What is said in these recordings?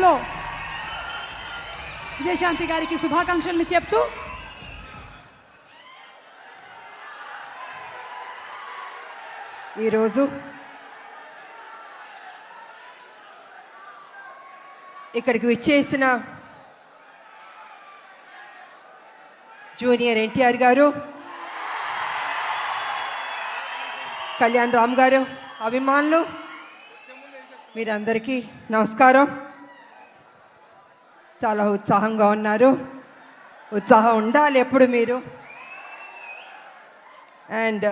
సమయంలో విజయశాంతి గారికి శుభాకాంక్షలను చెప్తూ ఈరోజు ఇక్కడికి విచ్చేసిన జూనియర్ ఎన్టీఆర్ గారు, కళ్యాణ్ రామ్ గారు, అభిమానులు, మీరందరికీ నమస్కారం. చాలా ఉత్సాహంగా ఉన్నారు. ఉత్సాహం ఉండాలి ఎప్పుడు మీరు. అండ్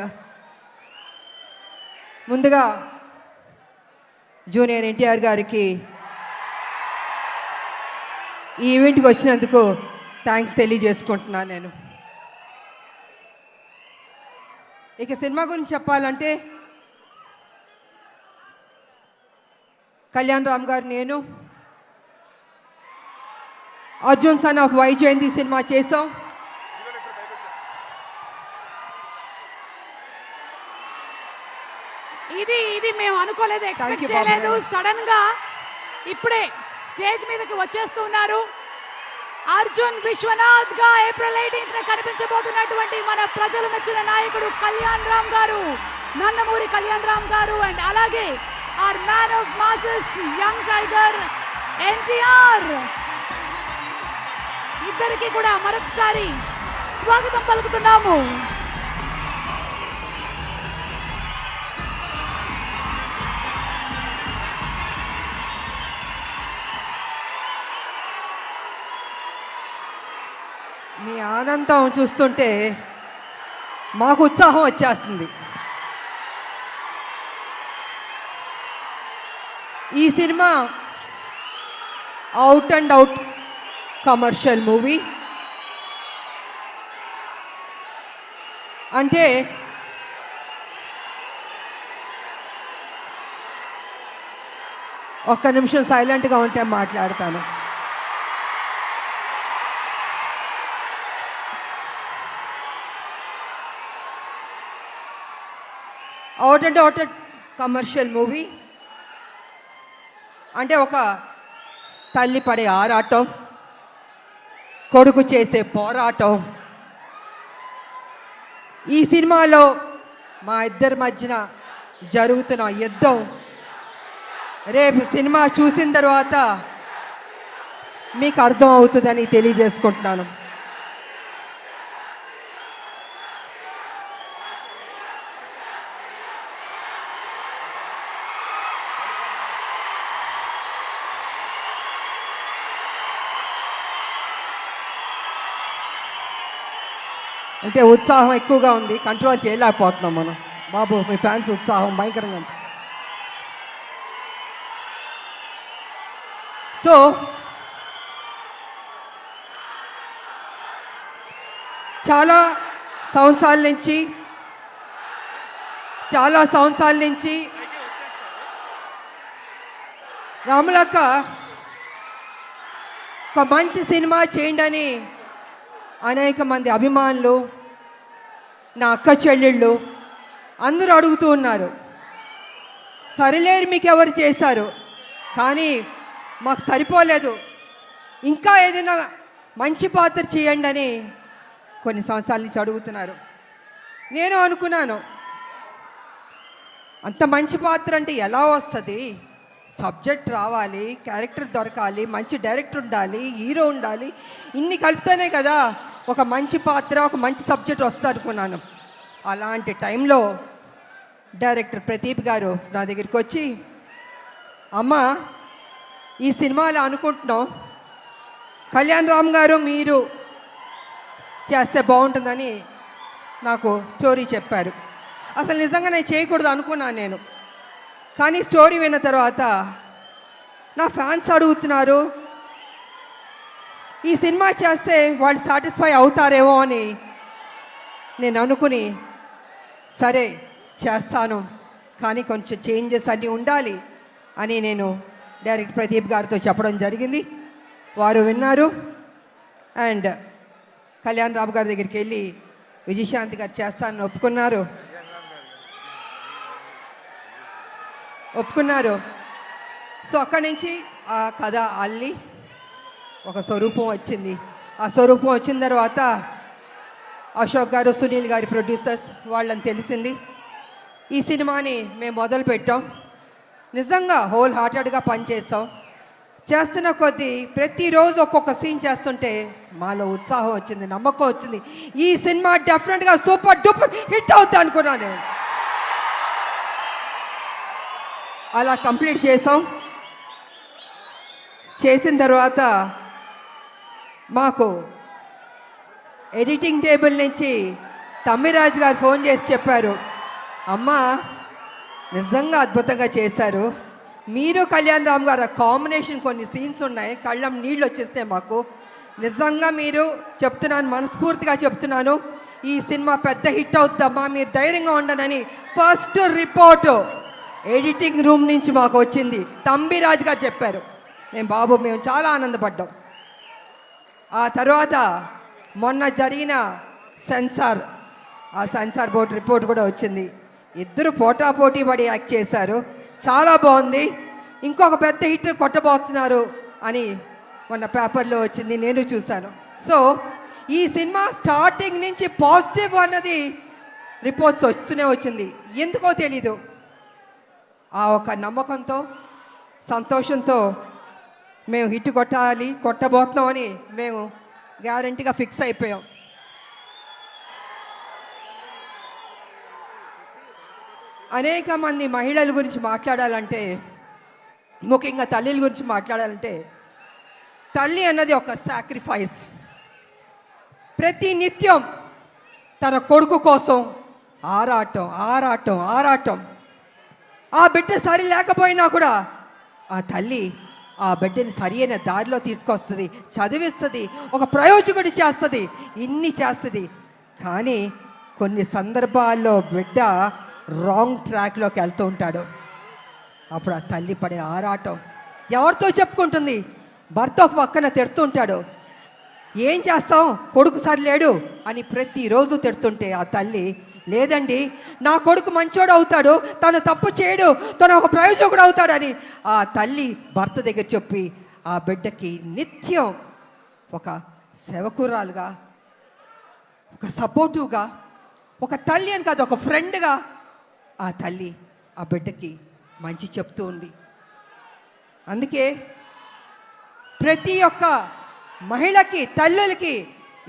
ముందుగా జూనియర్ ఎన్టీఆర్ గారికి ఈ ఈవెంట్కి వచ్చినందుకు థ్యాంక్స్ తెలియజేసుకుంటున్నాను నేను. ఇక సినిమా గురించి చెప్పాలంటే కళ్యాణ్ రామ్ గారు, నేను Arjun son of Vyjayanthi cinema చేసాం. ఇది మేము అనుకోలేదు, ఎక్స్పెక్ట్ చేయలేదు. సడన్ గా ఇప్పుడే స్టేజ్ మీదకి వచ్చేస్తున్నారు. అర్జున్ విశ్వనాథ్ గా ఏప్రిల్ 18న కనిపించబోతున్నటువంటి మన ప్రజలు మెచ్చిన నాయకుడు కళ్యాణ్ రామ్ గారు, నందమూరి కళ్యాణ్ రామ్ గారు, అండ్ అలాగే our man of masses young tiger NTR, ఇద్దరికి కూడా మరొకసారి స్వాగతం పలుకుతున్నాము. మీ ఆనందం చూస్తుంటే మాకు ఉత్సాహం వచ్చేస్తుంది. ఈ cinema out and out commercial movie. అంటే ఒక్క నిమిషం సైలెంట్గా ఉంటే మాట్లాడతాను. Out and out commercial movie అంటే ఒక తల్లి పడే ఆరాటం, కొడుకు చేసే పోరాటం. ఈ సినిమాలో మా ఇద్దరి మధ్యన జరుగుతున్న యుద్ధం రేపు సినిమా చూసిన తర్వాత మీకు అర్థం అవుతుందని తెలియజేసుకుంటున్నాను. అంటే ఉత్సాహం ఎక్కువగా ఉంది, కంట్రోల్ చేయలేకపోతున్నాం మనం. బాబు, మీ ఫ్యాన్స్ ఉత్సాహం భయంకరంగా ఉంది. సో చాలా సంవత్సరాల నుంచి రాములక్క ఒక మంచి సినిమా చేయండి అని అనేక మంది అభిమానులు, నా అక్క చెల్లెళ్ళు అందరూ అడుగుతూ ఉన్నారు. సరిలేరు మీకు ఎవరు చేశారు, కానీ మాకు సరిపోలేదు, ఇంకా ఏదైనా మంచి పాత్ర చేయండి అని కొన్ని సంవత్సరాల నుంచి అడుగుతున్నారు. నేను అనుకున్నాను, అంత మంచి పాత్ర అంటే ఎలా వస్తుంది? సబ్జెక్ట్ రావాలి, క్యారెక్టర్ దొరకాలి, మంచి డైరెక్టర్ ఉండాలి, హీరో ఉండాలి, ఇన్ని కలిపితేనే కదా ఒక మంచి పాత్ర, ఒక మంచి సబ్జెక్ట్ వస్తుంది అనుకున్నాను. అలాంటి టైంలో డైరెక్టర్ ప్రదీప్ గారు నా దగ్గరికి వచ్చి, అమ్మ ఈ సినిమాలో అనుకుంటున్నాం, కళ్యాణ్ రామ్ గారు మీరు చేస్తే బాగుంటుందని నాకు స్టోరీ చెప్పారు. అసలు నిజంగా నేను చేయకూడదు అనుకున్నాను నేను. కానీ స్టోరీ విన్న తర్వాత నా ఫ్యాన్స్ అడుగుతున్నారు, ఈ సినిమా చేస్తే వాళ్ళు సాటిస్ఫై అవుతారేమో అని నేను అనుకుని, సరే చేస్తాను, కానీ కొంచెం చేంజెస్ అన్నీ ఉండాలి అని నేను డైరెక్టర్ ప్రదీప్ గారితో చెప్పడం జరిగింది. వారు విన్నారు. అండ్ కళ్యాణ్ రామ్ గారి దగ్గరికి వెళ్ళి విజయశాంతి గారు చేస్తానని ఒప్పుకున్నారు. సో అక్కడి నుంచి ఆ కథ అల్లి ఒక స్వరూపం వచ్చింది. ఆ స్వరూపం వచ్చిన తర్వాత అశోక్ గారు, సునీల్ గారి ప్రొడ్యూసర్స్ వాళ్ళని తెలిసింది. ఈ సినిమాని మేము మొదలు పెట్టాం. నిజంగా హోల్ హార్టెడ్గా పనిచేస్తాం. చేస్తున్న కొద్దీ ప్రతిరోజు ఒక్కొక్క సీన్ చేస్తుంటే మాలో ఉత్సాహం వచ్చింది, నమ్మకం వచ్చింది. ఈ సినిమా డెఫినెట్గా సూపర్ డూపర్ హిట్ అవుతుంది అనుకున్నాను నేను. అలా కంప్లీట్ చేసాం. చేసిన తర్వాత మాకు ఎడిటింగ్ టేబుల్ నుంచి తమ్మిరాజు గారు ఫోన్ చేసి చెప్పారు, అమ్మా నిజంగా అద్భుతంగా చేశారు, మీరు కళ్యాణ్ రామ్ గారు కాంబినేషన్ కొన్ని సీన్స్ ఉన్నాయి, కళ్ళం నీళ్ళు వచ్చేస్తాయి మాకు. నిజంగా మీరు చెప్తున్నాను, మనస్ఫూర్తిగా చెప్తున్నాను, ఈ సినిమా పెద్ద హిట్ అవుతుందమ్మా, మీరు ధైర్యంగా ఉండనని ఫస్ట్ రిపోర్టు ఎడిటింగ్ రూమ్ నుంచి మాకు వచ్చింది. తంబిరాజు గారు చెప్పారు. మేము చాలా ఆనందపడ్డాం. ఆ తర్వాత మొన్న జరిగిన సెన్సార్ బోర్డు రిపోర్ట్ కూడా వచ్చింది. ఇద్దరు పోటాపోటీ పడి యాక్ట్ చేశారు, చాలా బాగుంది, ఇంకొక పెద్ద హిట్ కొట్టబోతున్నారు అని మొన్న పేపర్లో వచ్చింది, నేను చూశాను. సో ఈ సినిమా స్టార్టింగ్ నుంచి పాజిటివ్ అన్నది రిపోర్ట్స్ వస్తూనే వచ్చింది. ఎందుకో తెలీదు, ఆ ఒక నమ్మకంతో సంతోషంతో మేము హిట్ కొట్టబోతున్నామని మేము గ్యారంటీగా ఫిక్స్ అయిపోయాం. అనేక మంది మహిళల గురించి మాట్లాడాలంటే, ముఖ్యంగా తల్లిల గురించి మాట్లాడాలంటే, తల్లి అన్నది ఒక సాక్రిఫైస్. ప్రతి నిత్యం తన కొడుకు కోసం ఆరాటం ఆరాటం ఆరాటం. ఆ బిడ్డ సరి లేకపోయినా కూడా ఆ తల్లి ఆ బిడ్డని సరి అయిన దారిలో తీసుకొస్తుంది, చదివిస్తుంది, ఒక ప్రయోజకుడి చేస్తుంది, ఇన్ని చేస్తుంది. కానీ కొన్ని సందర్భాల్లో బిడ్డ రాంగ్ ట్రాక్లోకి వెళ్తూ ఉంటాడు. అప్పుడు ఆ తల్లి పడే ఆరాటం ఎవరితో చెప్పుకుంటుంది? భర్త ఒక పక్కన తిడుతుంటాడు, ఏం చేస్తాం కొడుకు సరిలేడు అని ప్రతిరోజు తిడుతుంటే ఆ తల్లి, లేదండి నా కొడుకు మంచోడు అవుతాడు, తను తప్పు చేయడు, తను ఒక ప్రయోజకుడు అవుతాడని ఆ తల్లి భర్త దగ్గర చెప్పి ఆ బిడ్డకి నిత్యం ఒక సేవకురాలుగా, ఒక సపోర్టివ్గా, ఒక తల్లి అని కాదు ఒక ఫ్రెండ్గా ఆ తల్లి ఆ బిడ్డకి మంచి చెప్తూ ఉంది. అందుకే ప్రతి ఒక్క మహిళకి, తల్లులకి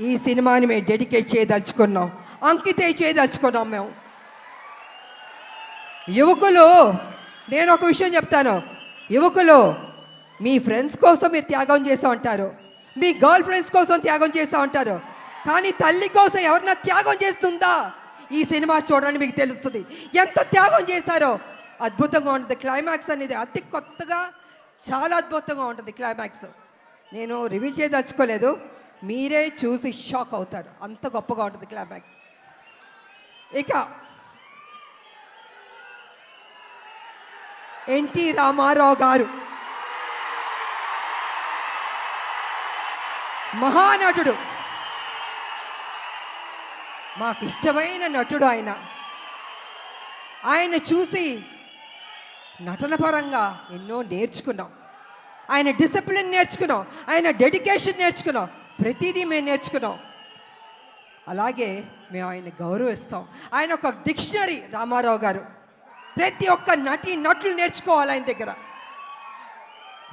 ఈ సినిమాని మేము డెడికేట్ చేయదలుచుకున్నాం, అంకితం చేయదలుచుకున్నాం మేము. యువకులు, నేను ఒక విషయం చెప్తాను, యువకులు మీ ఫ్రెండ్స్ కోసం మీరు త్యాగం చేస్తూ ఉంటారు, మీ గర్ల్ ఫ్రెండ్స్ కోసం త్యాగం చేస్తూ ఉంటారు, కానీ తల్లి కోసం ఎవరన్నా త్యాగం చేస్తుందా? ఈ సినిమా చూడండి, మీకు తెలుస్తుంది ఎంత త్యాగం చేశారో. అద్భుతంగా ఉంటుంది క్లైమాక్స్ అనేది, అతి కొత్తగా చాలా అద్భుతంగా ఉంటుంది క్లైమాక్స్. నేను రివీల్ చేయదలుచుకోలేదు, మీరే చూసి షాక్ అవుతారు, అంత గొప్పగా ఉంటుంది క్లైమాక్స్. ఇక ఎన్టీ రామారావు గారు మహానటుడు, మాకు ఇష్టమైన నటుడు ఆయన. ఆయన చూసి నటన పరంగా ఎన్నో నేర్చుకున్నాం, ఆయన డిసిప్లిన్ నేర్చుకున్నాం, ఆయన డెడికేషన్ నేర్చుకున్నాం, ప్రతిదీ మేము నేర్చుకున్నాం. అలాగే మేము ఆయన గౌరవిస్తాం. ఆయన ఒక డిక్షనరీ రామారావు గారు. ప్రతి ఒక్క నటులు నేర్చుకోవాలి ఆయన దగ్గర.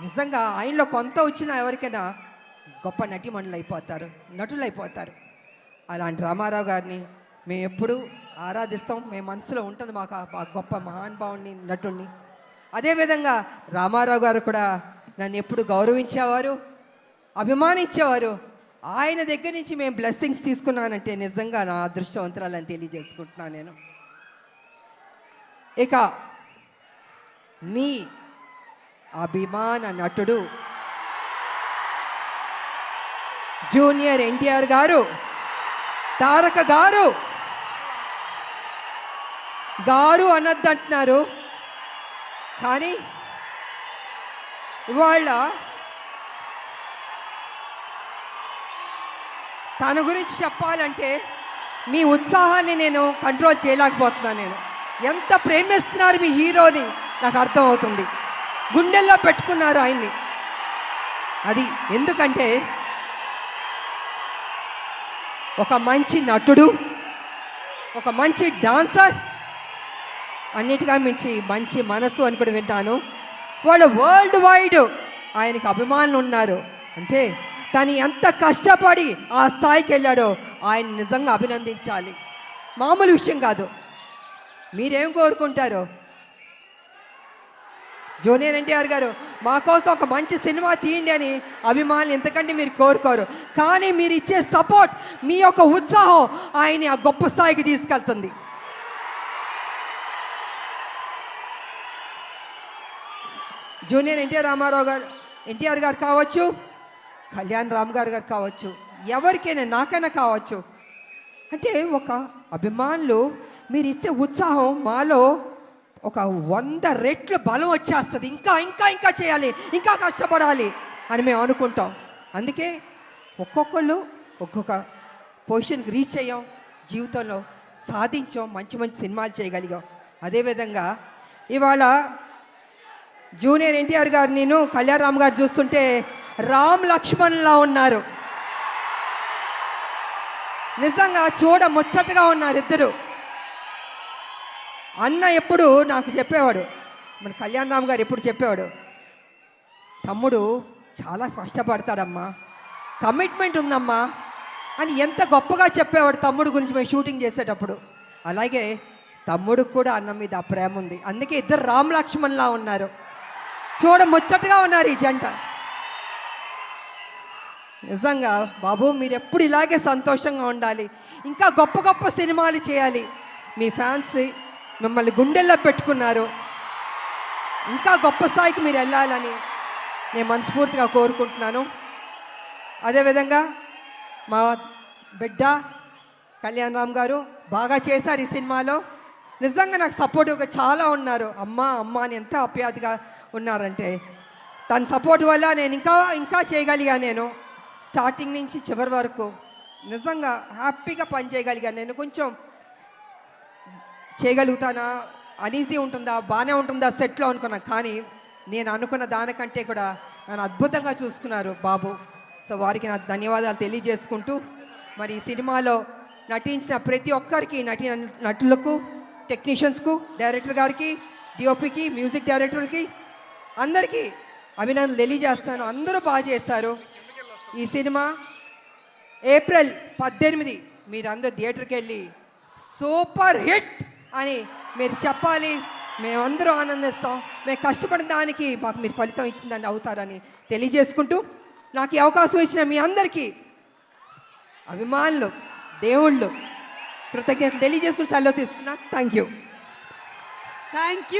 నిజంగా ఆయనలో కొంత వచ్చినా ఎవరికైనా గొప్ప నటీమణులు అయిపోతారు, నటులు అయిపోతారు. అలాంటి రామారావు గారిని మేము ఎప్పుడూ ఆరాధిస్తాం, మేము మనసులో ఉంటుంది మాకు ఆ గొప్ప మహానుభావుని, నటుడిని. అదేవిధంగా రామారావు గారు కూడా నన్ను ఎప్పుడు గౌరవించేవారు, అభిమానించేవారు. ఆయన దగ్గర నుంచి మేము బ్లెస్సింగ్స్ తీసుకున్నానంటే నిజంగా నా అదృష్టవంతురాలని తెలియజేసుకుంటున్నాను నేను. ఇక మీ అభిమాన నటుడు జూనియర్ ఎన్టీఆర్ గారు, తారక గారు. గారు అనొద్దంటున్నారు, కానీ ఇవాళ తన గురించి చెప్పాలంటే మీ ఉత్సాహాన్ని నేను కంట్రోల్ చేయలేకపోతున్నాను. నేను ఎంత ప్రేమిస్తున్నారు మీ హీరోని నాకు అర్థమవుతుంది. గుండెల్లో పెట్టుకున్నారు ఆయన్ని, అది ఎందుకంటే ఒక మంచి నటుడు, ఒక మంచి డాన్సర్, అన్నిటిగా మించి మంచి మనసు అని కూడా వింటాను. వాళ్ళు వరల్డ్ వైడ్ ఆయనకు అభిమానులు ఉన్నారు. అంటే తను ఎంత కష్టపడి ఆ స్థాయికి వెళ్ళాడో ఆయన నిజంగా అభినందించాలి. మామూలు విషయం కాదు. మీరేం కోరుకుంటారు? జూనియర్ ఎన్టీఆర్ గారు మా కోసం ఒక మంచి సినిమా తీయండి అని అభిమానులు ఎంతకంటే మీరు కోరుకోరు. కానీ మీరు ఇచ్చే సపోర్ట్, మీ యొక్క ఉత్సాహం ఆయన్ని ఆ గొప్ప స్థాయికి తీసుకెళ్తుంది. జూనియర్ ఎన్టీఆర్ గారు కావచ్చు, కళ్యాణ్ రామ్ గారు కావచ్చు, ఎవరికైనా నాకైనా కావచ్చు. అంటే ఒక అభిమానులు మీరు ఇచ్చే ఉత్సాహం మాలో ఒక 100 రెట్లు బలం వచ్చేస్తుంది. ఇంకా ఇంకా ఇంకా చేయాలి, ఇంకా కష్టపడాలి అని మేము అనుకుంటాం. అందుకే ఒక్కొక్కళ్ళు ఒక్కొక్క పొజిషన్కి రీచ్ అయ్యాం, జీవితంలో సాధించాం, మంచి మంచి సినిమాలు చేయగలిగాం. అదేవిధంగా ఇవాళ జూనియర్ ఎన్టీఆర్ గారు, నేను కళ్యాణ్ రామ్ గారు చూస్తుంటే రామ్ లక్ష్మణ్లా ఉన్నారు. నిజంగా చూడ ముచ్చటగా ఉన్నారు ఇద్దరు. అన్న ఎప్పుడు నాకు చెప్పేవాడు, మన కళ్యాణ్ రామ్ గారు ఎప్పుడు చెప్పేవాడు, తమ్ముడు చాలా కష్టపడతాడమ్మా, కమిట్మెంట్ ఉందమ్మా అని ఎంత గొప్పగా చెప్పేవాడు తమ్ముడు గురించి మేము షూటింగ్ చేసేటప్పుడు. అలాగే తమ్ముడికి కూడా అన్న మీద ఆ ప్రేమ ఉంది. అందుకే ఇద్దరు రామ్ లక్ష్మణ్లా ఉన్నారు, చూడ ముచ్చటగా ఉన్నారు ఈ జంట. నిజంగా బాబు మీరు ఎప్పుడు ఇలాగే సంతోషంగా ఉండాలి, ఇంకా గొప్ప గొప్ప సినిమాలు చేయాలి. మీ ఫ్యాన్స్ మిమ్మల్ని గుండెల్లో పెట్టుకున్నారు, ఇంకా గొప్ప స్థాయికి మీరు వెళ్ళాలని నేను మనస్ఫూర్తిగా కోరుకుంటున్నాను. అదేవిధంగా మా బిడ్డ కళ్యాణ్ రామ్ గారు బాగా చేశారు ఈ సినిమాలో. నిజంగా నాకు సపోర్టివ్గా చాలా ఉన్నారు. అమ్మ అమ్మ అని ఎంత ఆప్యాయతగా ఉన్నారంటే, తన సపోర్ట్ వల్ల నేను ఇంకా ఇంకా చేయగలిగా. నేను స్టార్టింగ్ నుంచి చివరి వరకు నిజంగా హ్యాపీగా పని చేయగలిగాను. నేను కొంచెం చేయగలుగుతానా, అనీజీ ఉంటుందా, బాగానే ఉంటుందా సెట్లో అనుకున్నా. కానీ నేను అనుకున్న దానికంటే కూడా నన్ను అద్భుతంగా చూసుకున్నారు బాబు. సో వారికి నా ధన్యవాదాలు తెలియజేసుకుంటూ, మరి ఈ సినిమాలో నటించిన ప్రతి ఒక్కరికి, నటులకు, టెక్నీషియన్స్కు, డైరెక్టర్ గారికి, డిఓపికి, మ్యూజిక్ డైరెక్టర్కి అందరికీ అభినందనలు తెలియజేస్తాను. అందరూ బాగా చేశారు. ఈ సినిమా ఏప్రిల్ 18 మీరందరూ థియేటర్కి వెళ్ళి సూపర్ హిట్ అని మీరు చెప్పాలి. మేమందరూ ఆనందిస్తాం. మేము కష్టపడిన దానికి మాకు మీరు ఫలితం ఇచ్చిందని అవుతారని తెలియజేసుకుంటూ, నాకు ఈ అవకాశం ఇచ్చిన మీ అందరికీ అభిమానులు, దేవుళ్ళు కృతజ్ఞతలు తెలియజేసుకుని సెలవు తీసుకున్నా. Thank you.